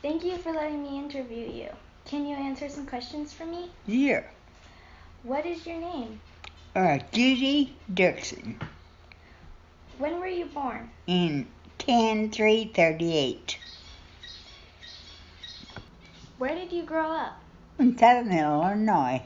Thank you for letting me interview you. Can you answer some questions for me? Yeah. What is your name? Judy Dirksen. When were you born? In 10/3/38. Where did you grow up? In Southern Illinois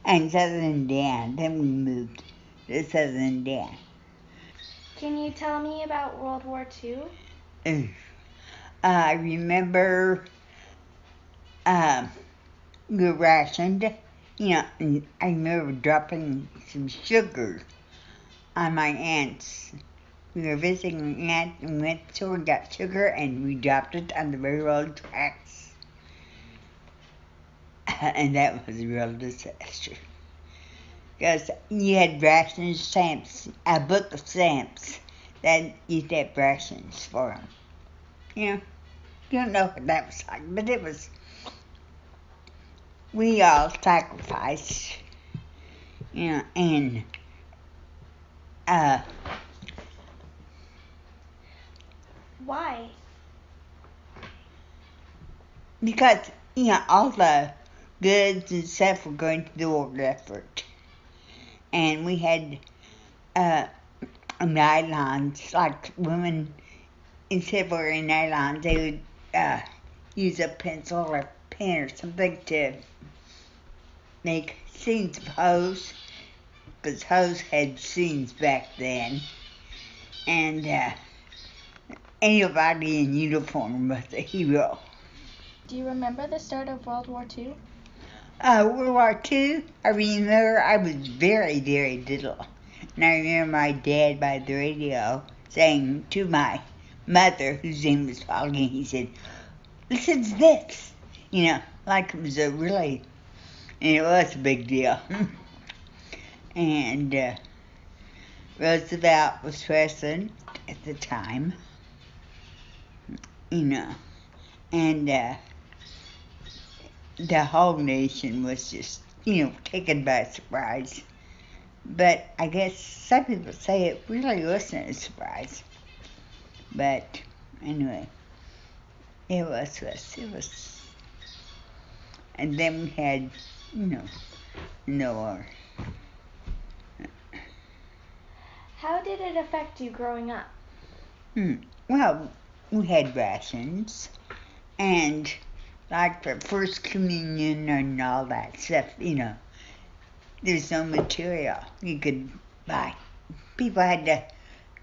and Southern Indiana. Then we moved to Southern Indiana. Can you tell me about World War II? I remember we were rationed. And I remember dropping some sugar on my aunt's. We were visiting an aunt and went to and got sugar, and we dropped it on the railroad tracks. And that was a real disaster. Because you had ration stamps, a book of stamps that you had rations for them. You don't know what that was like, but it was, we all sacrificed, and Why? because, all the goods and stuff were going to the war effort. And we had nylons, like women, instead of wearing nylons, they would use a pencil or a pen or something to make seams of hose, because hose had seams back then. And anybody in uniform was a hero. Do you remember the start of World War II? World War II, I remember I was very, very little. And I remember my dad by the radio saying to my mother, whose name was Foggy, he said, "Listen to this." Like it was and it was a big deal. And Roosevelt was president at the time, and the whole nation was just, taken by surprise. But I guess some people say it really wasn't a surprise. But anyway, it was. And then we had, no war. How did it affect you growing up? Well, we had rations, and like for First Communion and all that stuff, there's no material you could buy. People had to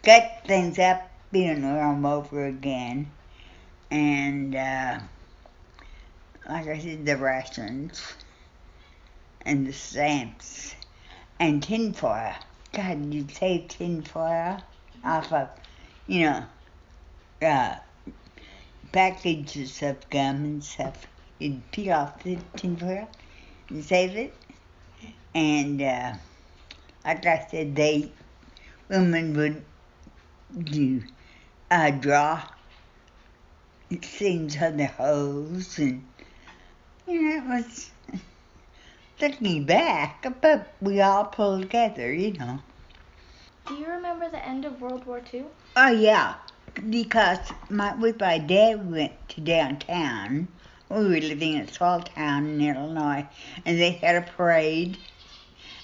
cut things up, them over again. And like I said, the rations and the stamps and tinfoil. God, you'd save tinfoil off of, packages of gum and stuff. You'd peel off the tinfoil and save it. And like I said, women would draw seams on their hose, and it was, looking back, but we all pulled together, Do you remember the end of World War II? Oh yeah, because with my dad we went to downtown. We were living in a small town in Illinois, and they had a parade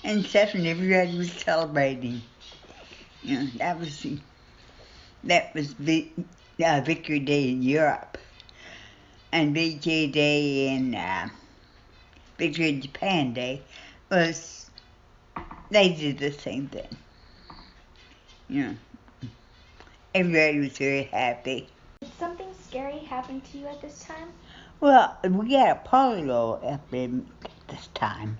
and stuff, and everybody was celebrating. That was Victory Day in Europe, and VJ Day in Victory Japan Day they did the same thing. Everybody was very happy. Did something scary happen to you at this time? Well, we had a polio epidemic at this time,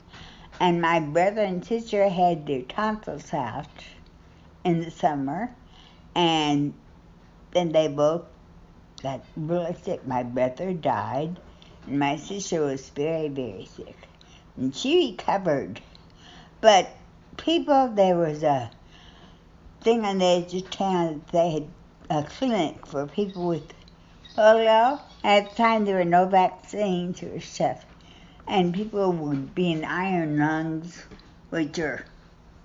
and my brother and sister had their tonsils out in the summer, and then they both got really sick. My brother died, and my sister was very, very sick, and she recovered. But there was a thing on the edge of town that they had a clinic for people with polio. At the time, there were no vaccines or stuff, and people would be in iron lungs, which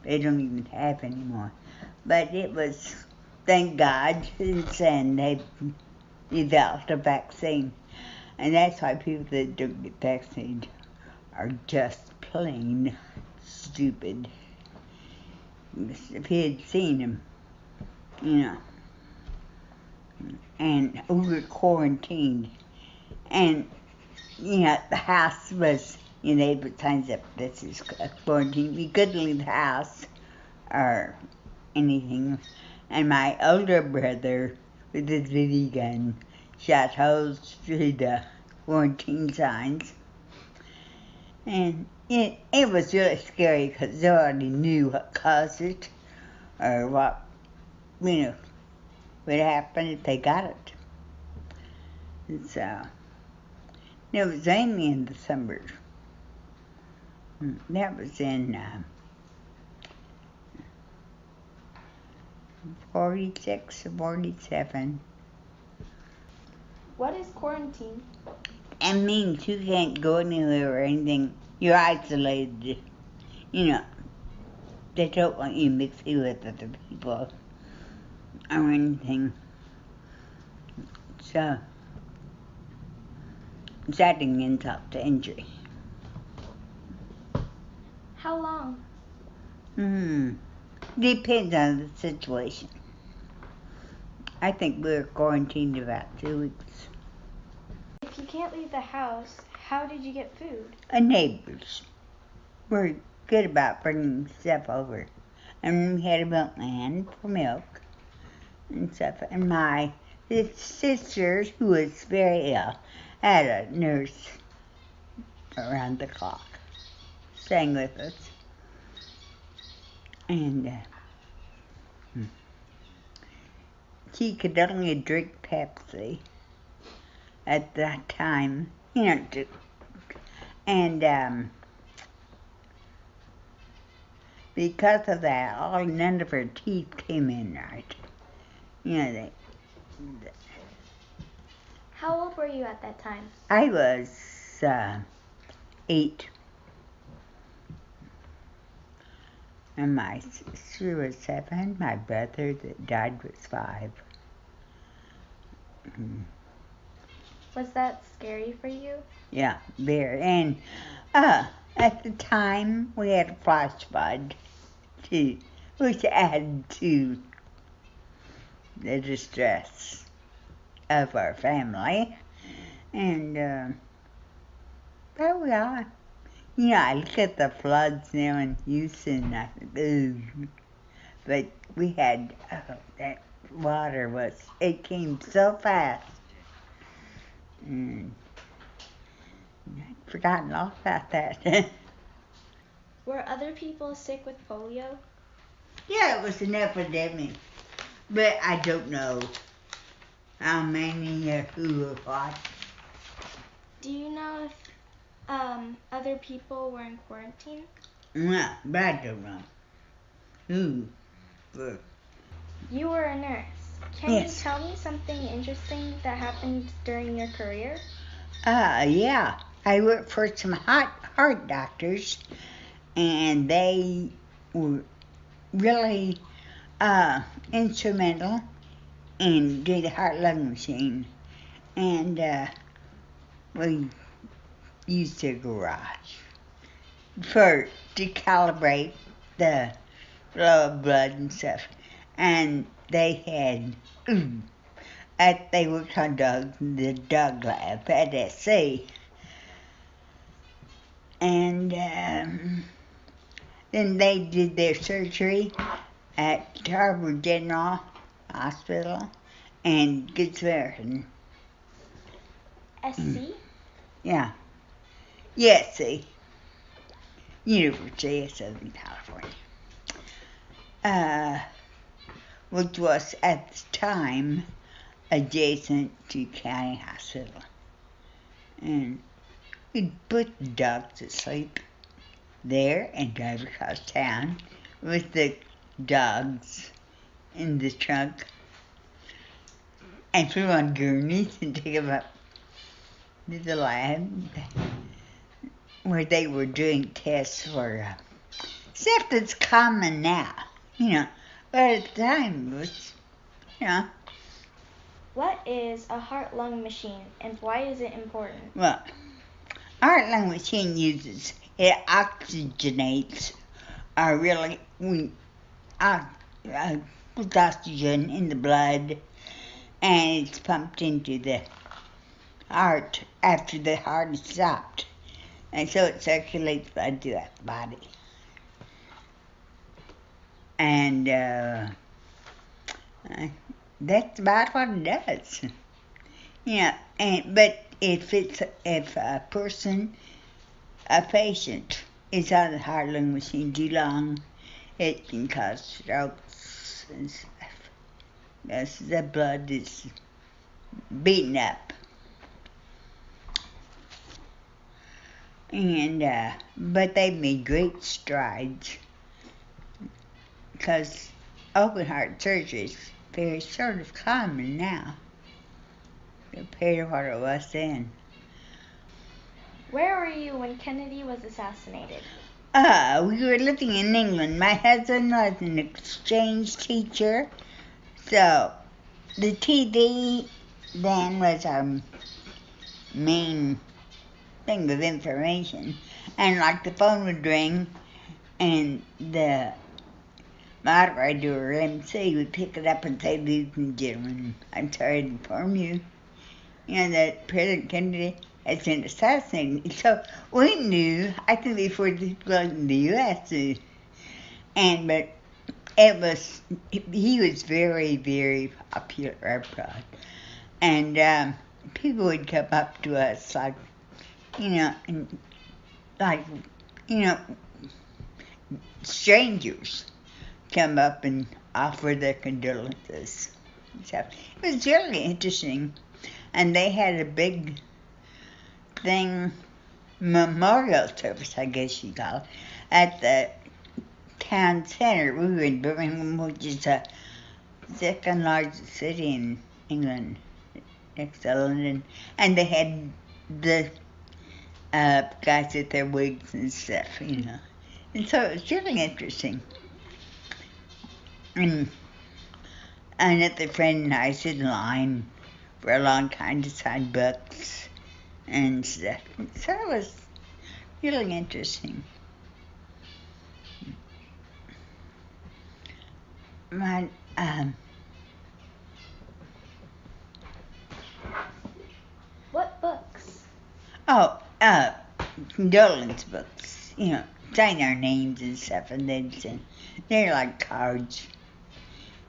they don't even have anymore. But it was, thank God, since then they developed a vaccine. And that's why people that don't get vaccinated are just plain stupid. If he had seen him, you know, and we were quarantined, and, you know, the house was, you know, they put signs up, this is a quarantine. We couldn't leave the house or anything. And my older brother, with his BB gun, shot holes through the quarantine signs. And it was really scary because they already knew what caused it or what, you know, would happen if they got it. And so, it was only in December. That was in 46 or 47. What is quarantine? It means you can't go anywhere or anything. You're isolated. You know, they don't want you mixing with other people or anything. So, it's adding insult to injury. How long? Depends on the situation. I think we were quarantined about 2 weeks. If you can't leave the house, how did you get food? Neighbors were good about bringing stuff over. And we had a milkman for milk and stuff. And my sister, who was very ill, had a nurse around the clock, staying with us. And she could only drink Pepsi at that time, you know, and because of that, none of her teeth came in right. You know, How old were you at that time? I was 8. And my sister was 7. My brother that died was 5. Was that scary for you? Yeah, very. And at the time, we had a flash flood, too, which added to the distress of our family. And there we are. You know, I look at the floods now in Houston, and I think, ooh. But we had, that water it came so fast. And I'd forgotten all about that. Were other people sick with polio? Yeah, it was an epidemic. But I don't know how many or who or what. Do you know if other people were in quarantine? No, but I don't know. Who? You were a nurse. Can Yes. you tell me something interesting that happened during your career? Yeah. I worked for some heart doctors, and they were really instrumental in doing the heart-lung machine. And we used their garage to calibrate the flow of blood and stuff. And they had, they worked on dogs in the dog lab at SC. And then they did their surgery at Harvard General Hospital and Good Samaritan. SC? Yeah. Yes, see. University of Southern California. Which was at the time adjacent to County Hospital. And we'd put the dogs to sleep there and drive across town with the dogs in the trunk and put them on gurneys and take them up to the lab where they were doing tests for stuff that's common now, you know. But at the time, it was, you know, What is a heart-lung machine and why is it important? Well, our lung machine it oxygenates puts oxygen in the blood, and it's pumped into the heart after the heart is stopped. And so it circulates blood throughout the body. And that's about what it does. But if a patient is on the heart lung machine too long, it can cause strokes and stuff. Because the blood is beaten up. But they've made great strides because open heart surgery is very sort of common now compared to what it was then. Where were you when Kennedy was assassinated? We were living in England. My husband was an exchange teacher, so the TV then was our main thing of information. And like the phone would ring and the moderator or MC would pick it up and say, "Ladies and gentlemen, I'm sorry to inform you, that President Kennedy has been assassinated." So we knew, I think before the people in the U.S. knew. But he was very, very popular abroad. And people would come up to us strangers come up and offer their condolences. So it was really interesting. And they had a big memorial service, I guess you call it, at the town center. We were in Birmingham, which is the second largest city in England, next to London. And they had the guys with their wigs and stuff, And so it was really interesting. And another friend and I stood in line for a long time to sign books and stuff. So it was really interesting. What books? Condolence books, sign our names and stuff, and they're like cards.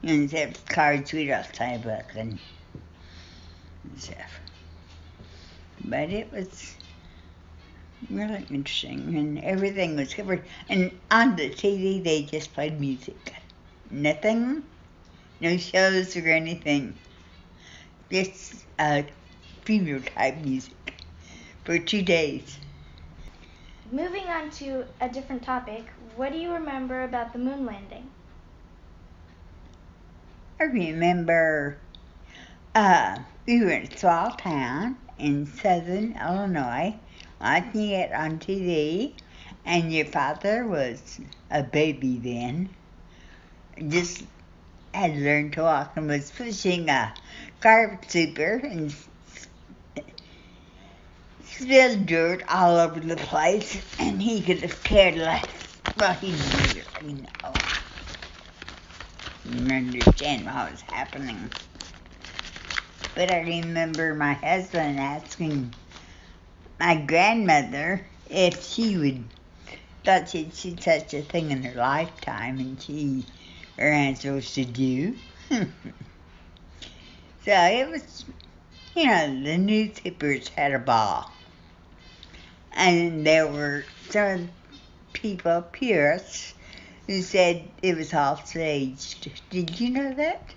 Instead of cards, we'd all sign a book and stuff. But it was really interesting, and everything was covered. And on the TV, they just played music. Nothing, no shows or anything. Just funeral type music for 2 days. Moving on to a different topic, what do you remember about the moon landing? I remember we were in a small town in southern Illinois, watching it on TV, and your father was a baby then, just had learned to walk and was pushing a carpet sweeper and spilled dirt all over the place, and he could have cared less. Well, he didn't really know. He didn't understand what was happening. But I remember my husband asking my grandmother if she thought she'd see such a thing in her lifetime, and her answer was to do. So it was, the newspapers had a ball. And there were some people, purists, who said it was all staged. Did you know that?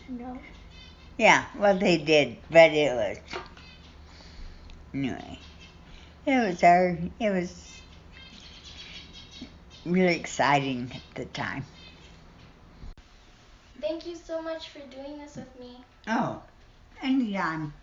No. Yeah, well, they did, but it was, anyway, it was really exciting at the time. Thank you so much for doing this with me. Oh, anytime.